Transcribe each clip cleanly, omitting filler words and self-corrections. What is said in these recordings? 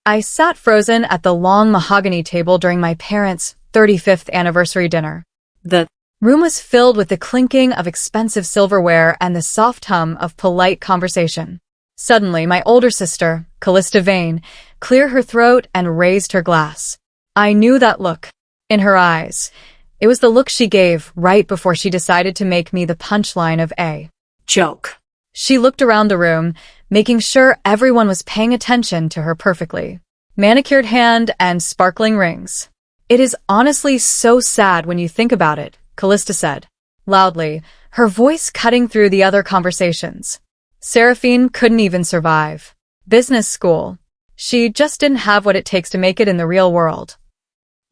I sat frozen at the long mahogany table during my parents' 35th anniversary dinner. The room was filled with the clinking of expensive silverware and the soft hum of polite conversation. Suddenly, my older sister, Calista Vane, cleared her throat and raised her glass. I knew that look in her eyes. It was the look she gave right before she decided to make me the punchline of a joke. She looked around the room, making sure everyone was paying attention to her perfectly manicured hand and sparkling rings. "It is honestly so sad when you think about it," Calista said, loudly, her voice cutting through the other conversations. Seraphine couldn't even survive business school. She just didn't have what it takes to make it in the real world.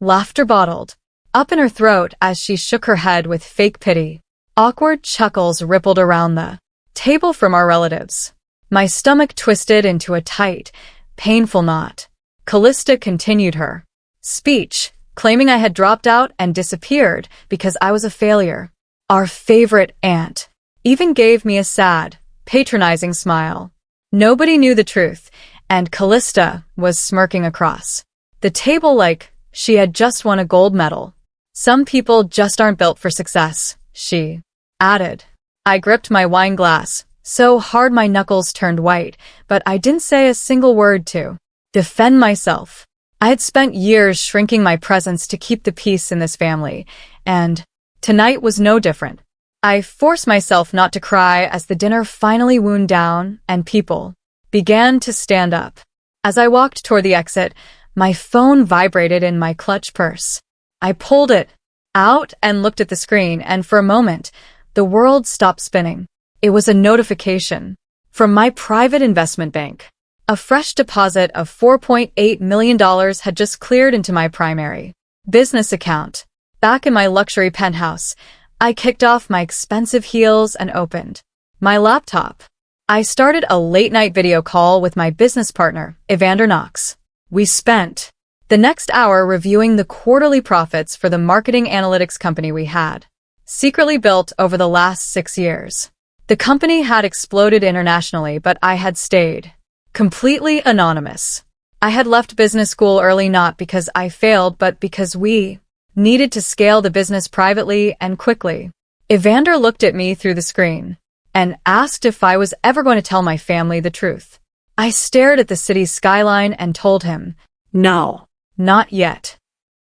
Laughter bottled up in her throat as she shook her head with fake pity. Awkward chuckles rippled around the table from our relatives. My stomach twisted into a tight, painful knot. Calista continued her speech, claiming I had dropped out and disappeared because I was a failure. Our favorite aunt even gave me a sad, patronizing smile. Nobody knew the truth, and Calista was smirking across the table like she had just won a gold medal. "Some people just aren't built for success," she added. I gripped my wine glass so hard my knuckles turned white, but I didn't say a single word to defend myself. I had spent years shrinking my presence to keep the peace in this family, and tonight was no different. I forced myself not to cry as the dinner finally wound down and people began to stand up. As I walked toward the exit, my phone vibrated in my clutch purse. I pulled it out and looked at the screen, and for a moment, the world stopped spinning. It was a notification from my private investment bank. A fresh deposit of $4.8 million had just cleared into my primary business account. Back in my luxury penthouse, I kicked off my expensive heels and opened my laptop. I started a late-night video call with my business partner, Evander Knox. We spent the next hour reviewing the quarterly profits for the marketing analytics company we had secretly built over the last 6 years. The company had exploded internationally, but I had stayed completely anonymous. I had left business school early not because I failed, but because we needed to scale the business privately and quickly. Evander looked at me through the screen and asked if I was ever going to tell my family the truth. I stared at the city's skyline and told him, "No, not yet."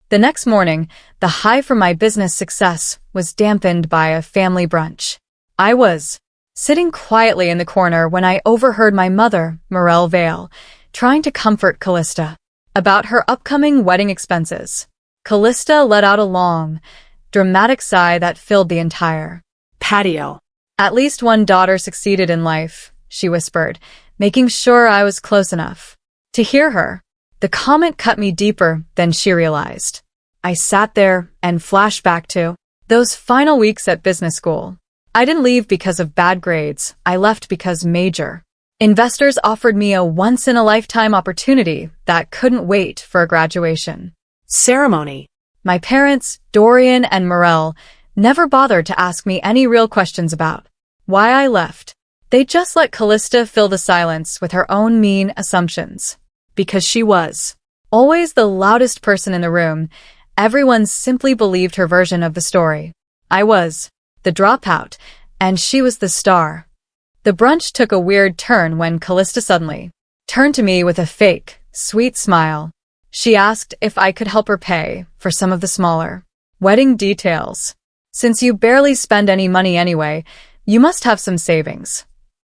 The next morning, the high from my business success was dampened by a family brunch. I was sitting quietly in the corner when I overheard my mother, Morelle Vale, trying to comfort Calista about her upcoming wedding expenses. Calista let out a long, dramatic sigh that filled the entire patio. "At least one daughter succeeded in life," she whispered, making sure I was close enough to hear her. The comment cut me deeper than she realized. I sat there and flashed back to those final weeks at business school. I didn't leave because of bad grades. I left because major investors offered me a once-in-a-lifetime opportunity that couldn't wait for a graduation ceremony. My parents, Dorian and Morelle, never bothered to ask me any real questions about why I left. They just let Calista fill the silence with her own mean assumptions. Because she was always the loudest person in the room, everyone simply believed her version of the story. I was the dropout, and she was the star. The brunch took a weird turn when Calista suddenly turned to me with a fake, sweet smile. She asked if I could help her pay for some of the smaller wedding details. "Since you barely spend any money anyway, you must have some savings,"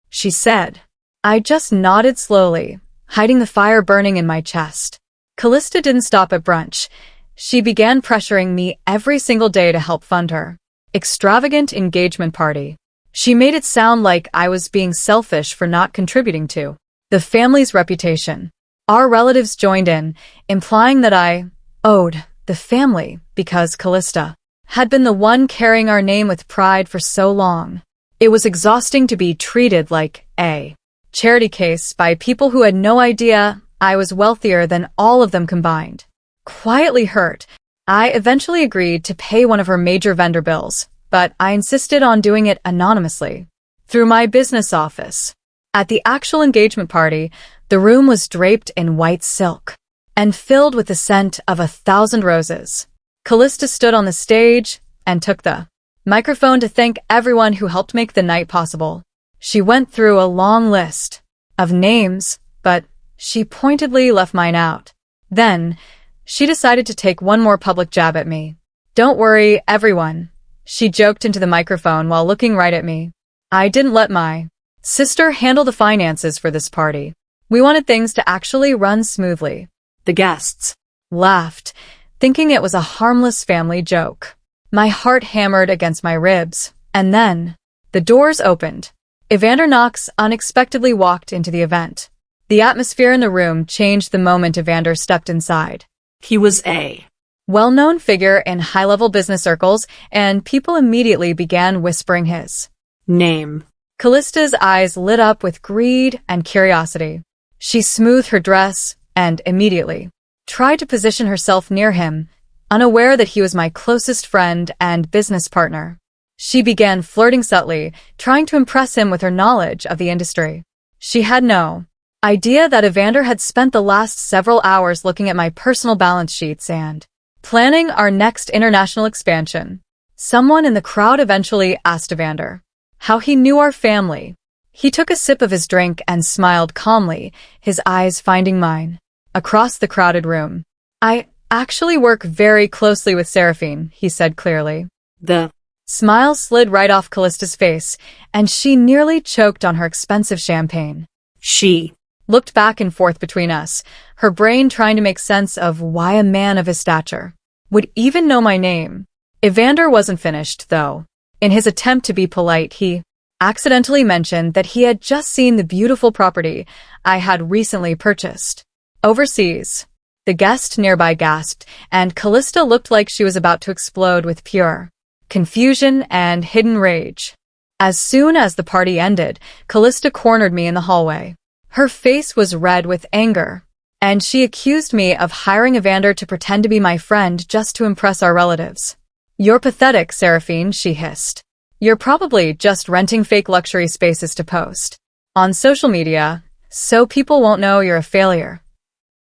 she said. I just nodded slowly, hiding the fire burning in my chest. Calista didn't stop at brunch. She began pressuring me every single day to help fund her extravagant engagement party. She made it sound like I was being selfish for not contributing to the family's reputation. Our relatives joined in, implying that I owed the family because Calista had been the one carrying our name with pride for so long. It was exhausting to be treated like a charity case by people who had no idea I was wealthier than all of them combined. Quietly hurt, I eventually agreed to pay one of her major vendor bills, but I insisted on doing it anonymously through my business office. At the actual engagement party, The room was draped in white silk and filled with the scent of 1,000 roses. Calista stood on the stage and took the microphone to thank everyone who helped make the night possible. She went through a long list of names, but she pointedly left mine out. Then, she decided to take one more public jab at me. "Don't worry, everyone," she joked into the microphone while looking right at me. "I didn't let my sister handle the finances for this party. We wanted things to actually run smoothly." The guests laughed, thinking it was a harmless family joke. My heart hammered against my ribs, and then the doors opened. Evander Knox unexpectedly walked into the event. The atmosphere in the room changed the moment Evander stepped inside. He was a well-known figure in high-level business circles, and people immediately began whispering his name. Callista's eyes lit up with greed and curiosity. She smoothed her dress and immediately tried to position herself near him, unaware that he was my closest friend and business partner. She began flirting subtly, trying to impress him with her knowledge of the industry. She had no idea that Evander had spent the last several hours looking at my personal balance sheets and planning our next international expansion. Someone in the crowd eventually asked Evander how he knew our family. He took a sip of his drink and smiled calmly, his eyes finding mine. Across the crowded room, "I actually work very closely with Seraphine," he said clearly. The smile slid right off Callista's face, and she nearly choked on her expensive champagne. She looked back and forth between us, her brain trying to make sense of why a man of his stature would even know my name. Evander wasn't finished, though. In his attempt to be polite, he accidentally mentioned that he had just seen the beautiful property I had recently purchased overseas. The guest nearby gasped, and Calista looked like she was about to explode with pure confusion and hidden rage. As soon as the party ended, Calista cornered me in the hallway. Her face was red with anger, and she accused me of hiring Evander to pretend to be my friend just to impress our relatives. "You're pathetic, Seraphine," she hissed. "You're probably just renting fake luxury spaces to post on social media, so people won't know you're a failure."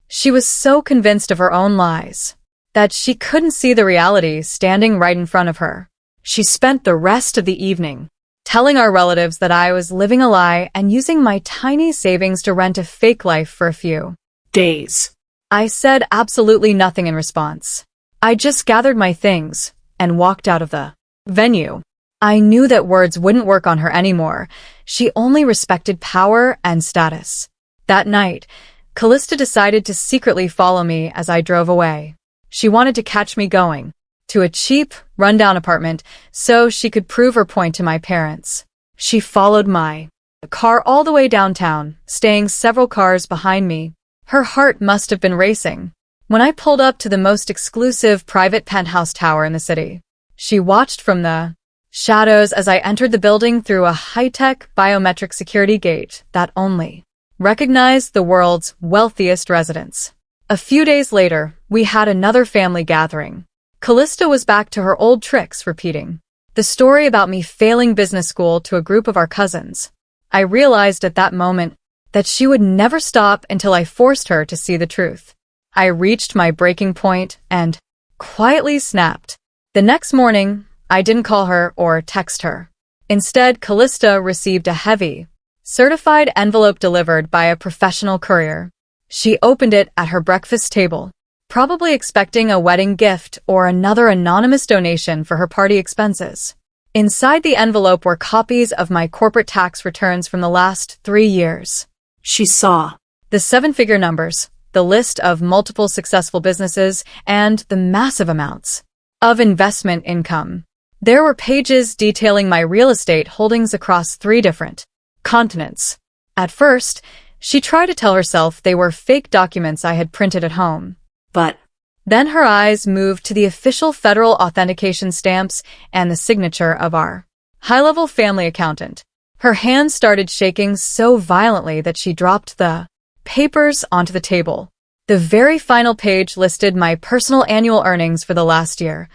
She was so convinced of her own lies that she couldn't see the reality standing right in front of her. She spent the rest of the evening telling our relatives that I was living a lie and using my tiny savings to rent a fake life for a few days. I said absolutely nothing in response. I just gathered my things and walked out of the venue. I knew that words wouldn't work on her anymore. She only respected power and status. That night, Calista decided to secretly follow me as I drove away. She wanted to catch me going to a cheap, rundown apartment so she could prove her point to my parents. She followed my car all the way downtown, staying several cars behind me. Her heart must have been racing. When I pulled up to the most exclusive private penthouse tower in the city, she watched from the shadows as I entered the building through a high-tech biometric security gate that only recognized the world's wealthiest residents. A few days later, we had another family gathering. Calista was back to her old tricks, repeating the story about me failing business school to a group of our cousins. I realized at that moment that she would never stop until I forced her to see the truth. I reached my breaking point and quietly snapped. The next morning, I didn't call her or text her. Instead, Calista received a heavy, certified envelope delivered by a professional courier. She opened it at her breakfast table, probably expecting a wedding gift or another anonymous donation for her party expenses. Inside the envelope were copies of my corporate tax returns from the last 3 years. She saw the 7-figure numbers, the list of multiple successful businesses, and the massive amounts of investment income. There were pages detailing my real estate holdings across 3 different continents. At first, she tried to tell herself they were fake documents I had printed at home. But then her eyes moved to the official federal authentication stamps and the signature of our high-level family accountant. Her hands started shaking so violently that she dropped the papers onto the table. The very final page listed my personal annual earnings for the last year,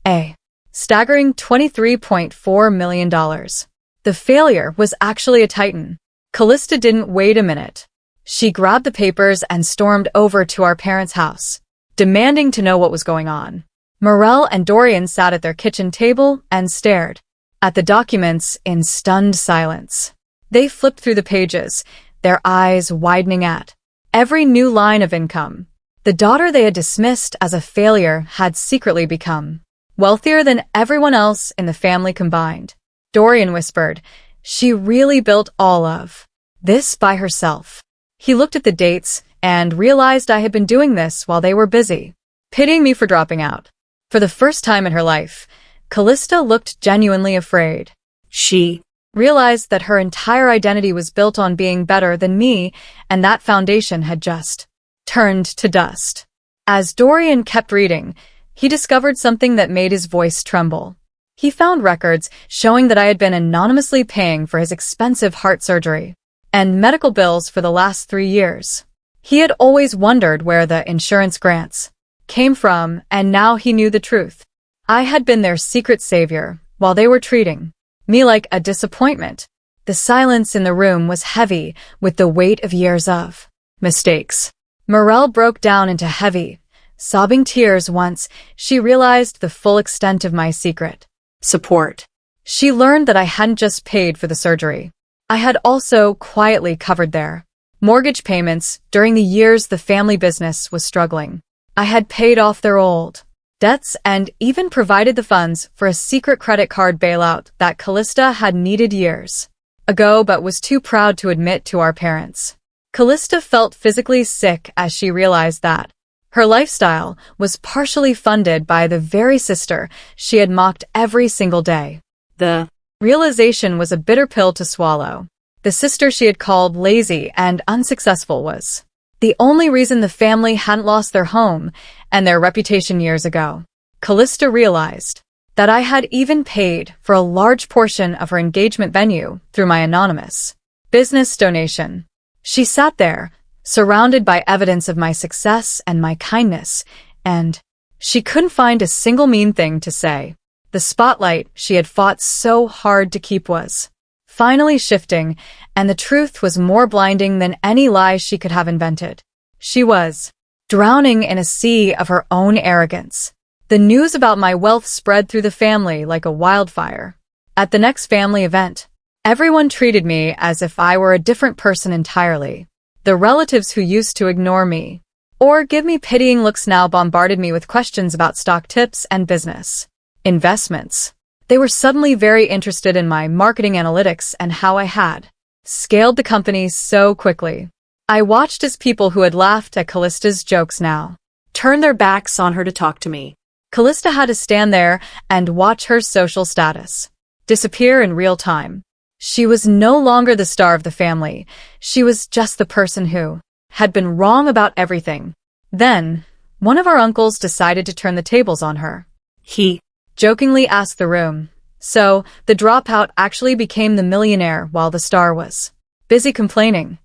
a staggering $23.4 million. The failure was actually a titan. Calista didn't wait a minute. She grabbed the papers and stormed over to our parents' house, demanding to know what was going on. Morel and Dorian sat at their kitchen table and stared at the documents in stunned silence. They flipped through the pages, their eyes widening at every new line of income. The daughter they had dismissed as a failure had secretly become wealthier than everyone else in the family combined. Dorian whispered, "She really built all of this by herself." He looked at the dates and realized I had been doing this while they were busy, pitying me for dropping out. For the first time in her life, Calista looked genuinely afraid. She realized that her entire identity was built on being better than me, and that foundation had just turned to dust. As Dorian kept reading, he discovered something that made his voice tremble. He found records showing that I had been anonymously paying for his expensive heart surgery and medical bills for the last 3 years. He had always wondered where the insurance grants came from, and now he knew the truth. I had been their secret savior, while they were treating me like a disappointment. The silence in the room was heavy with the weight of years of mistakes. Morel broke down into heavy, sobbing tears once she realized the full extent of my secret support. She learned that I hadn't just paid for the surgery. I had also quietly covered their mortgage payments during the years the family business was struggling. I had paid off their old debts and even provided the funds for a secret credit card bailout that Calista had needed years ago but was too proud to admit to our parents. Calista felt physically sick as she realized that her lifestyle was partially funded by the very sister she had mocked every single day. The realization was a bitter pill to swallow. The sister she had called lazy and unsuccessful was the only reason the family hadn't lost their home and their reputation years ago. Calista realized that I had even paid for a large portion of her engagement venue through my anonymous business donation. She sat there, surrounded by evidence of my success and my kindness, and she couldn't find a single mean thing to say. The spotlight she had fought so hard to keep was finally shifting, and the truth was more blinding than any lie she could have invented. She was drowning in a sea of her own arrogance. The news about my wealth spread through the family like a wildfire. At the next family event, everyone treated me as if I were a different person entirely. The relatives who used to ignore me or give me pitying looks now bombarded me with questions about stock tips and business investments. They were suddenly very interested in my marketing analytics and how I had scaled the company so quickly. I watched as people who had laughed at Callista's jokes now turned their backs on her to talk to me. Calista had to stand there and watch her social status disappear in real time. She was no longer the star of the family. She was just the person who had been wrong about everything. Then, one of our uncles decided to turn the tables on her. He jokingly asked the room. So, the dropout actually became the millionaire while the star was busy complaining.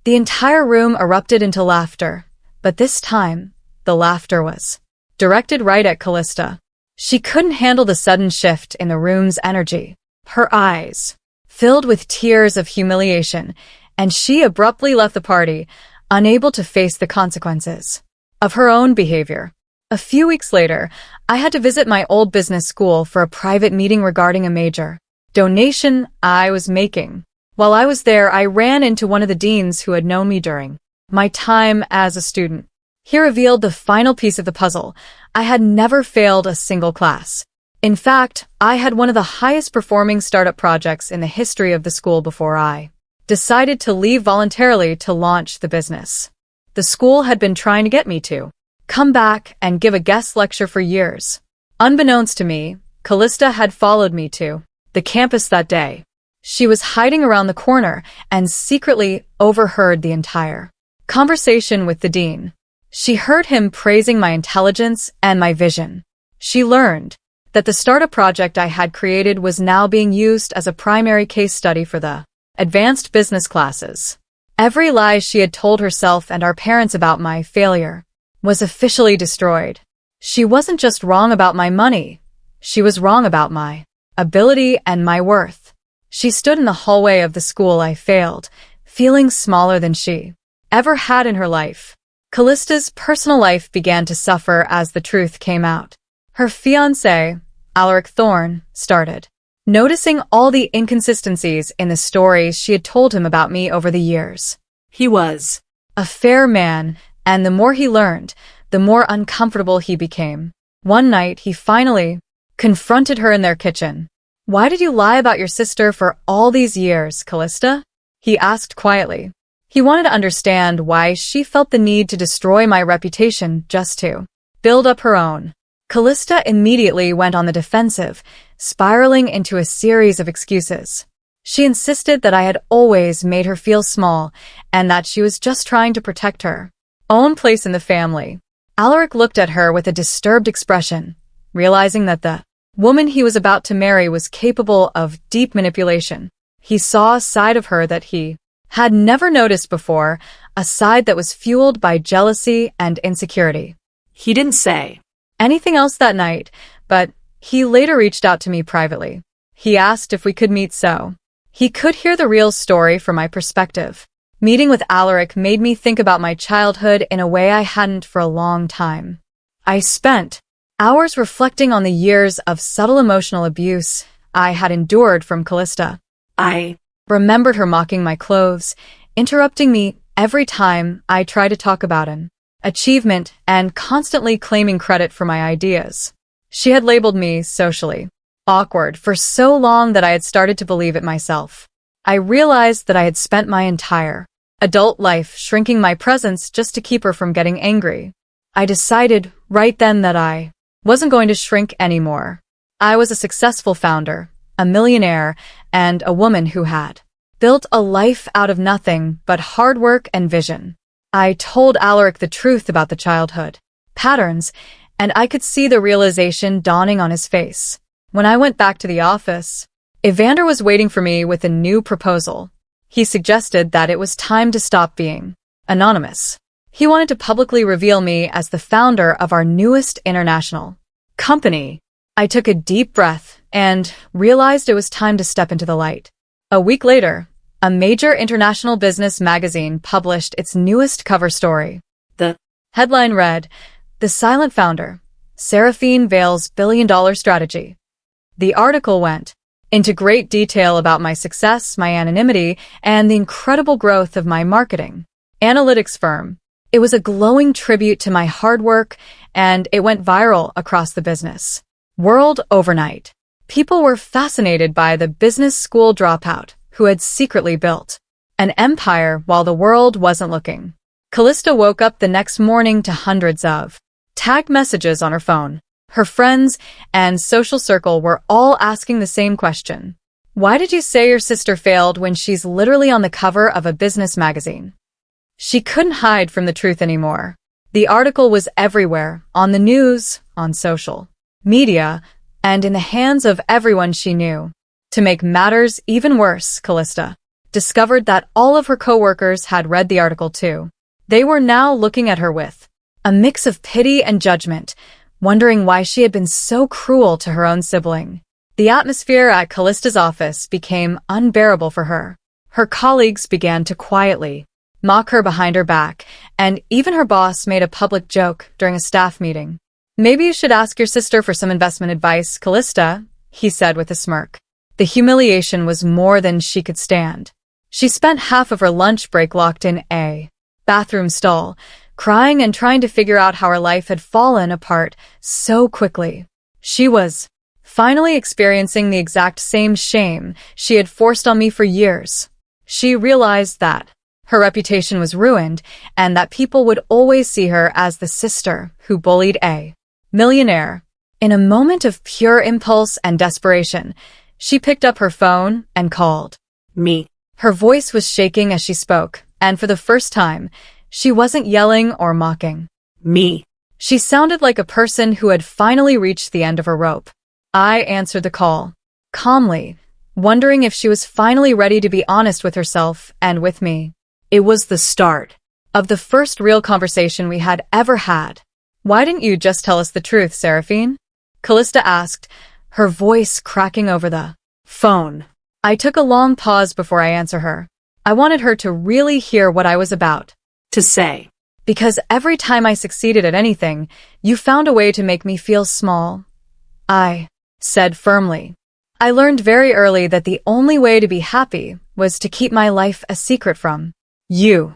The entire room erupted into laughter, but this time, the laughter was directed right at Calista. She couldn't handle the sudden shift in the room's energy. Her eyes filled with tears of humiliation, and she abruptly left the party, unable to face the consequences of her own behavior. A few weeks later, I had to visit my old business school for a private meeting regarding a major donation I was making. While I was there, I ran into one of the deans who had known me during my time as a student. He revealed the final piece of the puzzle. I had never failed a single class. In fact, I had one of the highest performing startup projects in the history of the school before I decided to leave voluntarily to launch the business. The school had been trying to get me to come back and give a guest lecture for years. Unbeknownst to me, Calista had followed me to the campus that day. She was hiding around the corner and secretly overheard the entire conversation with the dean. She heard him praising my intelligence and my vision. She learned that the startup project I had created was now being used as a primary case study for the advanced business classes. Every lie she had told herself and our parents about my failure was officially destroyed. She wasn't just wrong about my money. She was wrong about my ability and my worth. She stood in the hallway of the school I failed, feeling smaller than she ever had in her life. Calista's personal life began to suffer as the truth came out. Her fiancé, Alaric Thorne, started noticing all the inconsistencies in the stories she had told him about me over the years. He was a fair man, and the more he learned, the more uncomfortable he became. One night, he finally confronted her in their kitchen. "Why did you lie about your sister for all these years, Calista?" he asked quietly. He wanted to understand why she felt the need to destroy my reputation just to build up her own. Calista immediately went on the defensive, spiraling into a series of excuses. She insisted that I had always made her feel small and that she was just trying to protect her own place in the family. Alaric looked at her with a disturbed expression, realizing that the woman he was about to marry was capable of deep manipulation. He saw a side of her that he had never noticed before, a side that was fueled by jealousy and insecurity. He didn't say anything else that night, but he later reached out to me privately. He asked if we could meet so he could hear the real story from my perspective. Meeting with Alaric made me think about my childhood in a way I hadn't for a long time. I spent hours reflecting on the years of subtle emotional abuse I had endured from Calista. I remembered her mocking my clothes, interrupting me every time I tried to talk about an achievement, and constantly claiming credit for my ideas. She had labeled me socially awkward for so long that I had started to believe it myself. I realized that I had spent my entire adult life shrinking my presence just to keep her from getting angry. I decided right then that I wasn't going to shrink anymore. I was a successful founder, a millionaire, and a woman who had built a life out of nothing but hard work and vision. I told Alaric the truth about the childhood patterns, and I could see the realization dawning on his face. When I went back to the office, Evander was waiting for me with a new proposal. He suggested that it was time to stop being anonymous. He wanted to publicly reveal me as the founder of our newest international company. I took a deep breath and realized it was time to step into the light. A week later, a major international business magazine published its newest cover story. The headline read, "The Silent Founder, Seraphine Vale's billion-dollar strategy." The article went into great detail about my success, my anonymity, and the incredible growth of my marketing analytics firm. It was a glowing tribute to my hard work, and it went viral across the business world overnight. People were fascinated by the business school dropout who had secretly built an empire while the world wasn't looking. Calista woke up the next morning to hundreds of tagged messages on her phone. Her friends and social circle were all asking the same question. Why did you say your sister failed when she's literally on the cover of a business magazine? She couldn't hide from the truth anymore. The article was everywhere, on the news, on social media, and in the hands of everyone she knew. To make matters even worse, Calista discovered that all of her coworkers had read the article too. They were now looking at her with a mix of pity and judgment, wondering why she had been so cruel to her own sibling. The atmosphere at Calista's office became unbearable for her. Her colleagues began to quietly mock her behind her back, and even her boss made a public joke during a staff meeting. "Maybe you should ask your sister for some investment advice, Calista," he said with a smirk. The humiliation was more than she could stand. She spent half of her lunch break locked in a bathroom stall, crying and trying to figure out how her life had fallen apart so quickly. She was finally experiencing the exact same shame she had forced on me for years. She realized that her reputation was ruined and that people would always see her as the sister who bullied a millionaire. In a moment of pure impulse and desperation, she picked up her phone and called me. Her voice was shaking as she spoke, and for the first time, she wasn't yelling or mocking me. She sounded like a person who had finally reached the end of her rope. I answered the call calmly, wondering if she was finally ready to be honest with herself and with me. It was the start of the first real conversation we had ever had. "Why didn't you just tell us the truth, Seraphine?" Calista asked, her voice cracking over the phone. I took a long pause before I answered her. I wanted her to really hear what I was about to say. Because every time I succeeded at anything, you found a way to make me feel small. I said firmly. I learned very early that the only way to be happy was to keep my life a secret from you.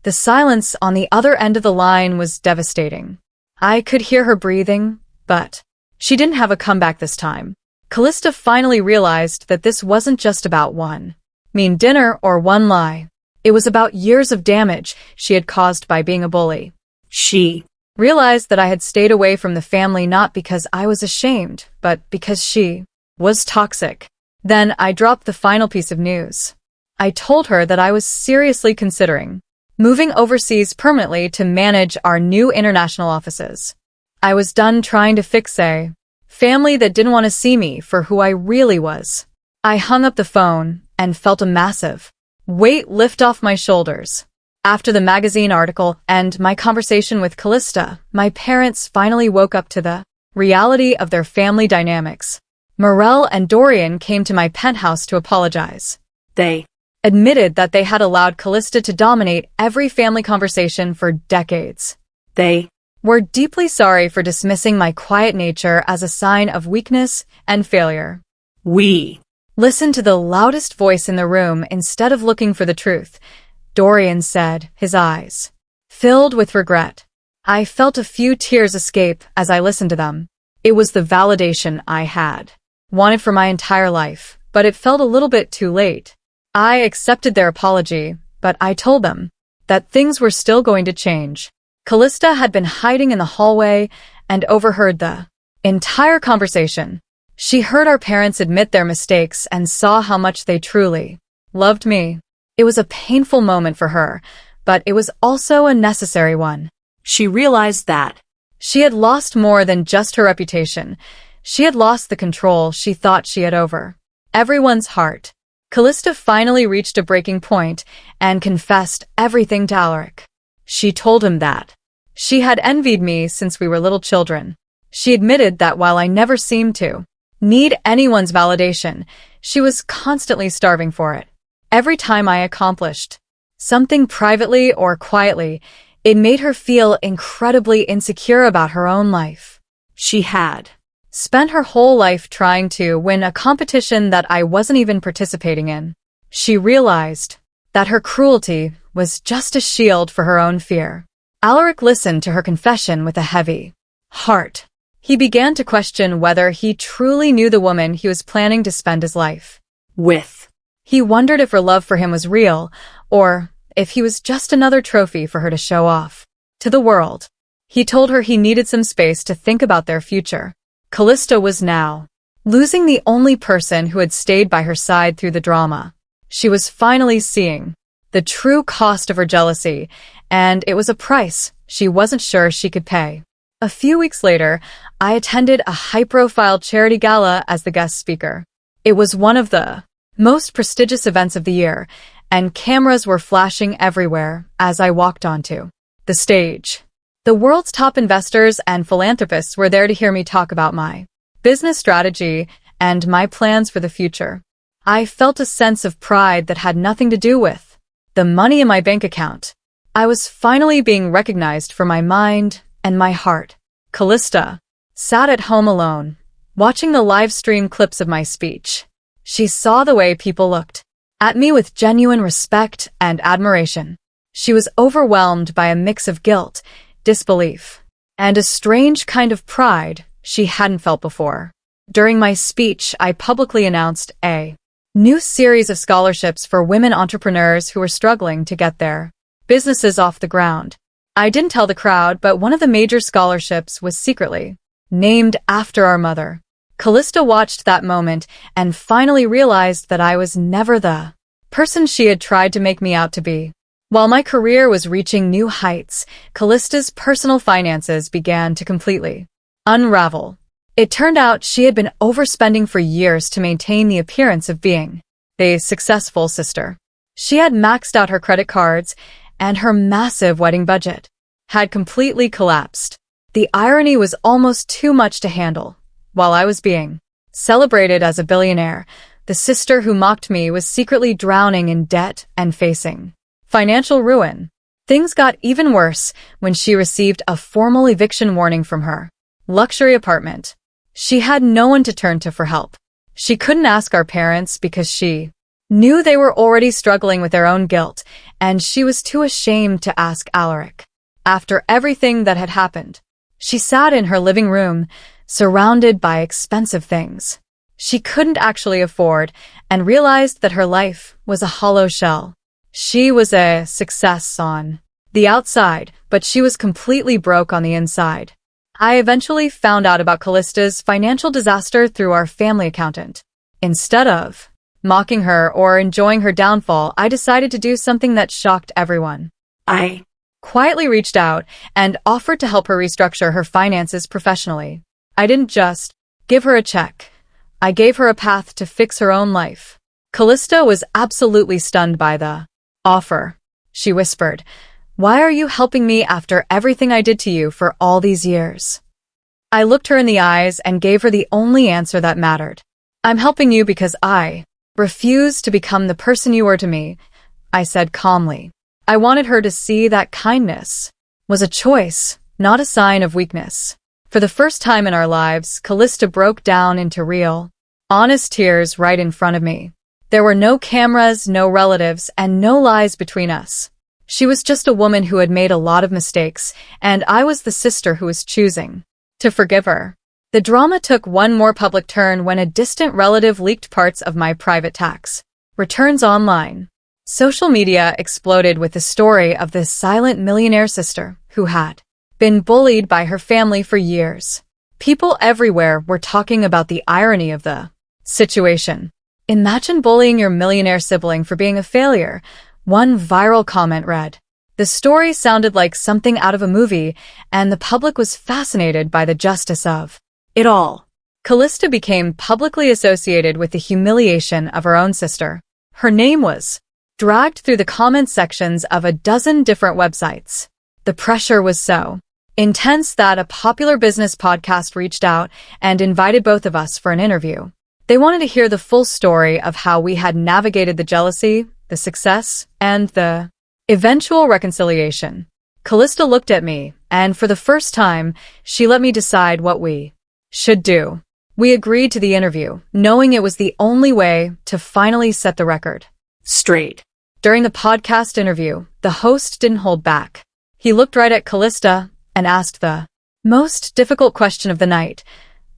The silence on the other end of the line was devastating. I could hear her breathing, but she didn't have a comeback this time. Calista finally realized that this wasn't just about one mean dinner or one lie. It was about years of damage she had caused by being a bully. She realized that I had stayed away from the family not because I was ashamed, but because she was toxic. Then I dropped the final piece of news. I told her that I was seriously considering moving overseas permanently to manage our new international offices. I was done trying to fix a family that didn't want to see me for who I really was. I hung up the phone and felt a massive weight lift off my shoulders. After the magazine article and my conversation with Calista, my parents finally woke up to the reality of their family dynamics. Morel and Dorian came to my penthouse to apologize. They admitted that they had allowed Calista to dominate every family conversation for decades. They were deeply sorry for dismissing my quiet nature as a sign of weakness and failure. We listened to the loudest voice in the room instead of looking for the truth, Dorian said, his eyes filled with regret. I felt a few tears escape as I listened to them. It was the validation I had wanted for my entire life, but it felt a little bit too late. I accepted their apology, but I told them that things were still going to change. Calista had been hiding in the hallway and overheard the entire conversation. She heard our parents admit their mistakes and saw how much they truly loved me. It was a painful moment for her, but it was also a necessary one. She realized that she had lost more than just her reputation. She had lost the control she thought she had over everyone's heart. Calista finally reached a breaking point and confessed everything to Alaric. She told him that she had envied me since we were little children. She admitted that while I never seemed to need anyone's validation, she was constantly starving for it. Every time I accomplished something privately or quietly, it made her feel incredibly insecure about her own life. She had spent her whole life trying to win a competition that I wasn't even participating in. She realized that her cruelty was just a shield for her own fear. Alaric listened to her confession with a heavy heart. He began to question whether he truly knew the woman he was planning to spend his life with. He wondered if her love for him was real, or if he was just another trophy for her to show off to the world. He told her he needed some space to think about their future. Calista was now losing the only person who had stayed by her side through the drama. She was finally seeing the true cost of her jealousy, and it was a price she wasn't sure she could pay. A few weeks later, I attended a high-profile charity gala as the guest speaker. It was one of the most prestigious events of the year, and cameras were flashing everywhere as I walked onto the stage. The world's top investors and philanthropists were there to hear me talk about my business strategy and my plans for the future. I felt a sense of pride that had nothing to do with the money in my bank account. I was finally being recognized for my mind and my heart. Calista sat at home alone, watching the live stream clips of my speech. She saw the way people looked at me with genuine respect and admiration. She was overwhelmed by a mix of guilt, disbelief, and a strange kind of pride she hadn't felt before. During my speech, I publicly announced a new series of scholarships for women entrepreneurs who were struggling to get their businesses off the ground. I didn't tell the crowd, but one of the major scholarships was secretly named after our mother. Calista watched that moment and finally realized that I was never the person she had tried to make me out to be. While my career was reaching new heights, Callista's personal finances began to completely unravel. It turned out she had been overspending for years to maintain the appearance of being a successful sister. She had maxed out her credit cards, and her massive wedding budget had completely collapsed. The irony was almost too much to handle. While I was being celebrated as a billionaire, the sister who mocked me was secretly drowning in debt and facing financial ruin. Things got even worse when she received a formal eviction warning from her luxury apartment. She had no one to turn to for help. She couldn't ask our parents because she knew they were already struggling with their own guilt, and she was too ashamed to ask Alaric. After everything that had happened, she sat in her living room, surrounded by expensive things she couldn't actually afford, and realized that her life was a hollow shell. She was a success on the outside, but she was completely broke on the inside. I eventually found out about Calista's financial disaster through our family accountant. Instead of mocking her or enjoying her downfall, I decided to do something that shocked everyone. I Quietly reached out and offered to help her restructure her finances professionally. I didn't just give her a check. I gave her a path to fix her own life. Calista was absolutely stunned by the offer. She whispered, "Why are you helping me after everything I did to you for all these years?" I looked her in the eyes and gave her the only answer that mattered. "I'm helping you because I refuse to become the person you were to me," I said calmly. I wanted her to see that kindness was a choice, not a sign of weakness. For the first time in our lives, Calista broke down into real, honest tears right in front of me. There were no cameras, no relatives, and no lies between us. She was just a woman who had made a lot of mistakes, and I was the sister who was choosing to forgive her. The drama took one more public turn when a distant relative leaked parts of my private tax returns online. Social media exploded with the story of this silent millionaire sister who had been bullied by her family for years. People everywhere were talking about the irony of the situation. "Imagine bullying your millionaire sibling for being a failure," one viral comment read. The story sounded like something out of a movie, and the public was fascinated by the justice of it all. Calista became publicly associated with the humiliation of her own sister. Her name was dragged through the comment sections of a dozen different websites. The pressure was so intense that a popular business podcast reached out and invited both of us for an interview. They wanted to hear the full story of how we had navigated the jealousy, the success, and the eventual reconciliation. Calista looked at me, and for the first time, she let me decide what we should do. We agreed to the interview, knowing it was the only way to finally set the record straight. During the podcast interview, the host didn't hold back. He looked right at Calista and asked the most difficult question of the night.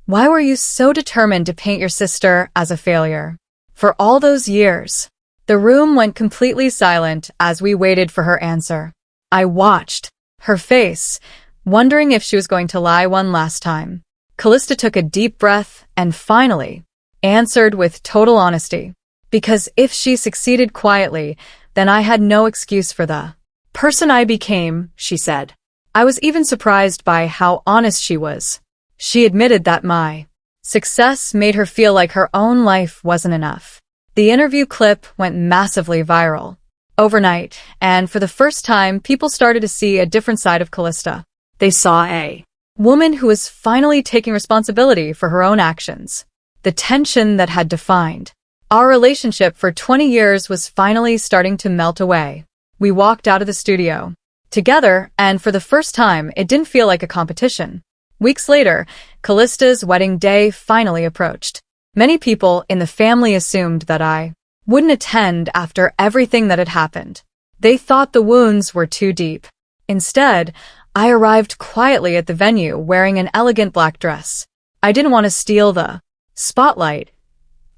"Why were you so determined to paint your sister as a failure? For all those years?" The room went completely silent as we waited for her answer. I watched her face, wondering if she was going to lie one last time. Calista took a deep breath and finally answered with total honesty. Because if she succeeded quietly, then I had no excuse for the person I became, she said. I was even surprised by how honest she was. She admitted that my success made her feel like her own life wasn't enough. The interview clip went massively viral overnight, and for the first time, people started to see a different side of Calista. They saw a woman who was finally taking responsibility for her own actions. The tension that had defined our relationship for 20 years was finally starting to melt away. We walked out of the studio together, and for the first time, it didn't feel like a competition. Weeks later, Calista's wedding day finally approached. Many people in the family assumed that I wouldn't attend after everything that had happened. They thought the wounds were too deep. Instead, I arrived quietly at the venue wearing an elegant black dress. I didn't want to steal the spotlight.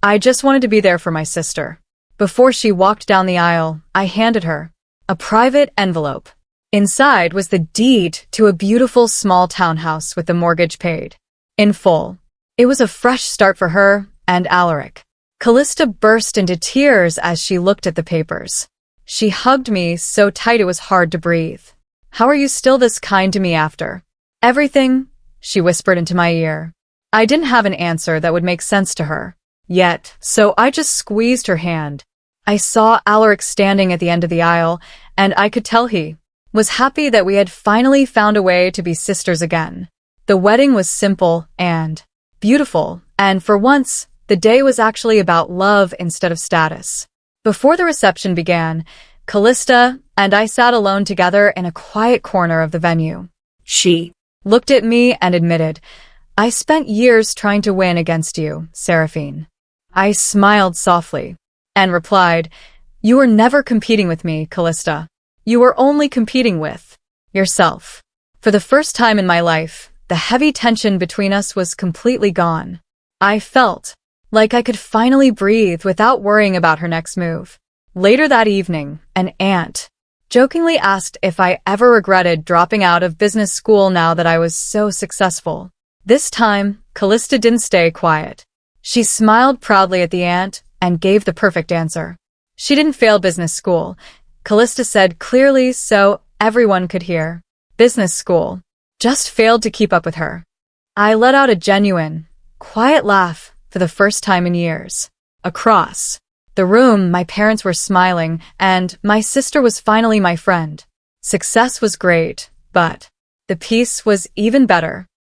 I just wanted to be there for my sister. Before she walked down the aisle, I handed her a private envelope. Inside was the deed to a beautiful small townhouse with the mortgage paid in full. It was a fresh start for her and Alaric. Calista burst into tears as she looked at the papers. She hugged me so tight it was hard to breathe. "How are you still this kind to me after everything?" she whispered into my ear. I didn't have an answer that would make sense to her yet, so I just squeezed her hand. I saw Alaric standing at the end of the aisle, and I could tell he was happy that we had finally found a way to be sisters again. The wedding was simple and beautiful, and for once, the day was actually about love instead of status. Before the reception began, Calista and I sat alone together in a quiet corner of the venue. She Looked at me and admitted, I spent years trying to win against you, Seraphine. I smiled softly and replied, You were never competing with me, Calista. You were only competing with yourself. For the first time in my life, the heavy tension between us was completely gone. I felt like I could finally breathe without worrying about her next move. Later that evening, an aunt jokingly asked if I ever regretted dropping out of business school now that I was so successful. This time, Calista didn't stay quiet. She smiled proudly at the aunt and gave the perfect answer. She didn't fail business school, Calista said clearly so everyone could hear. Business school just failed to keep up with her. I let out a genuine, quiet laugh for the first time in years. Across the room, my parents were smiling, and my sister was finally my friend. Success was great, but the peace was even better.